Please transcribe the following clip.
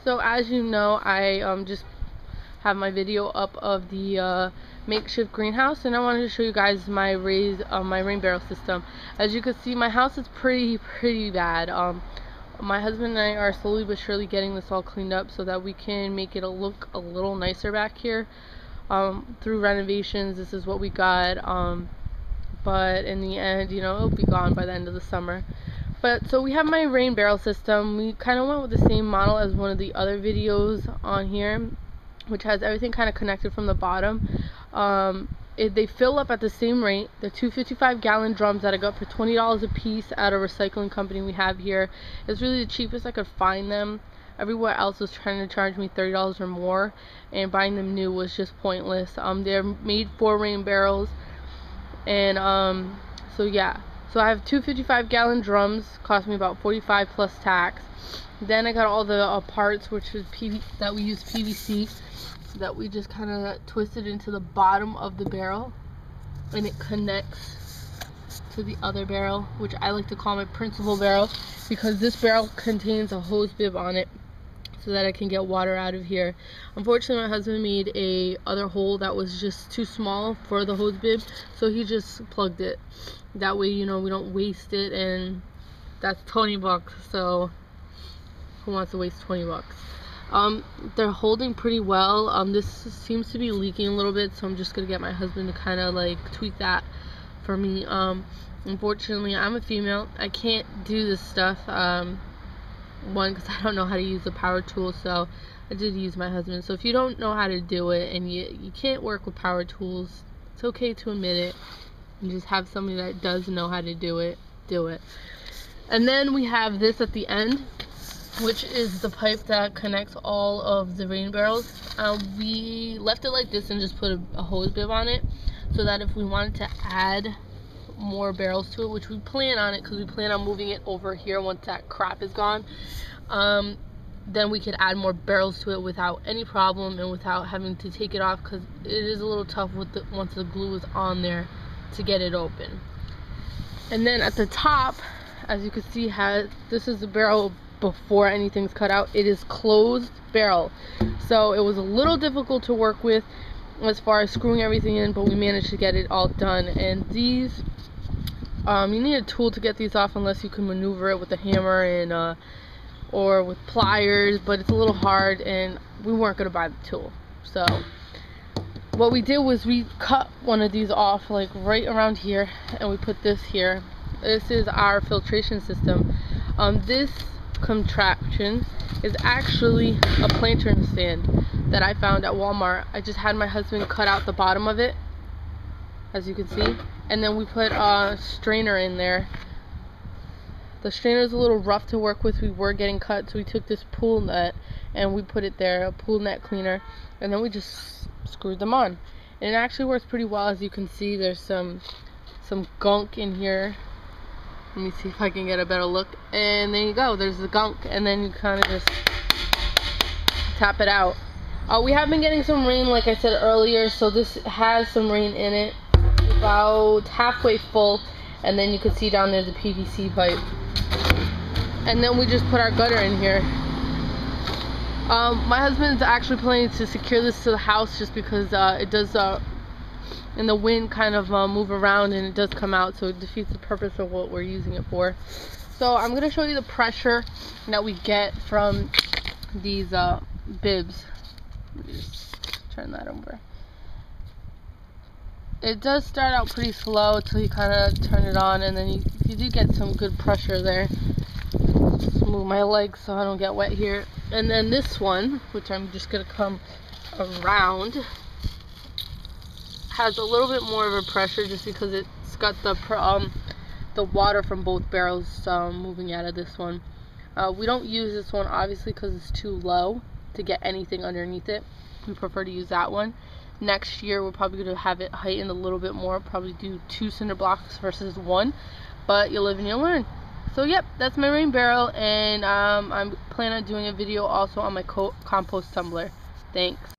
So as you know, I just have my video up of the makeshift greenhouse, and I wanted to show you guys my Rain Berrel system. As you can see, my house is pretty bad. My husband and I are slowly but surely getting this all cleaned up so that we can make it look a little nicer back here. Through renovations, this is what we got, but in the end, you know, it'll be gone by the end of the summer. But so we have my Rain Berrel system. We kind of went with the same model as one of the other videos on here, which has everything kind of connected from the bottom. They fill up at the same rate. They're 255-gallon drums that I got for $20 a piece at a recycling company we have here. It's really the cheapest I could find them. Everywhere else was trying to charge me $30 or more, and buying them new was just pointless. They're made for Rain Barrels, and so yeah. So I have two 55-gallon drums, cost me about $45 plus tax. Then I got all the parts, which is that we use PVC, that we just kind of twisted into the bottom of the barrel, and it connects to the other barrel, which I like to call my principal barrel, because this barrel contains a hose bib on it so that I can get water out of here. Unfortunately, my husband made a other hole that was just too small for the hose bib, so he just plugged it. That way, you know, we don't waste it, and that's 20 bucks, so who wants to waste 20 bucks? They're holding pretty well. This seems to be leaking a little bit, so I'm just gonna get my husband to kind of like tweak that for me. Unfortunately, I'm a female. I can't do this stuff. One, because I don't know how to use the power tool, so I did use my husband. So if you don't know how to do it and you can't work with power tools, it's okay to admit it. You just have somebody that does know how to do it. And then we have this at the end, which is the pipe that connects all of the rain barrels. We left it like this and just put a hose bib on it, so that if we wanted to add more barrels to it, which we plan on it, because we plan on moving it over here once that crap is gone, then we could add more barrels to it without any problem and without having to take it off, because it is a little tough with once the glue is on there to get it open. And then at the top, as you can see, this is the barrel before anything's cut out. It is closed barrel, so it was a little difficult to work with as far as screwing everything in, but we managed to get it all done. And these, you need a tool to get these off, unless you can maneuver it with a hammer and or with pliers, but it's a little hard, and we weren't going to buy the tool. So what we did was we cut one of these off, like right around here, and we put this here. This is our filtration system. This contraption is actually a planter stand that I found at Walmart. I just had my husband cut out the bottom of it, as you can see, and then we put a strainer in there. The strainer is a little rough to work with. We were getting cut, so we took this pool net and we put it there, a pool net cleaner, and then we just screwed them on. And it actually works pretty well. As you can see, there's some gunk in here. Let me see if I can get a better look. And there you go, there's the gunk, and then you kind of just tap it out. We have been getting some rain, like I said earlier, so this has some rain in it, about halfway full, and then you can see down there the PVC pipe. And then we just put our gutter in here. My husband's actually planning to secure this to the house, just because it does, in the wind, kind of move around, and it does come out, so it defeats the purpose of what we're using it for. So I'm going to show you the pressure that we get from these bibs. Let me just turn that over. It does start out pretty slow until you kind of turn it on, and then you do get some good pressure there. Just move my legs so I don't get wet here. And then this one, which I'm just going to come around, has a little bit more of a pressure, just because it's got the water from both barrels moving out of this one. We don't use this one, obviously, because it's too low to get anything underneath it. We prefer to use that one. Next year we're probably going to have it heightened a little bit more, probably do 2 cinder blocks versus 1, but you live and you learn. So yep, that's my Rain Berrel, and I'm planning on doing a video also on my compost tumbler. Thanks.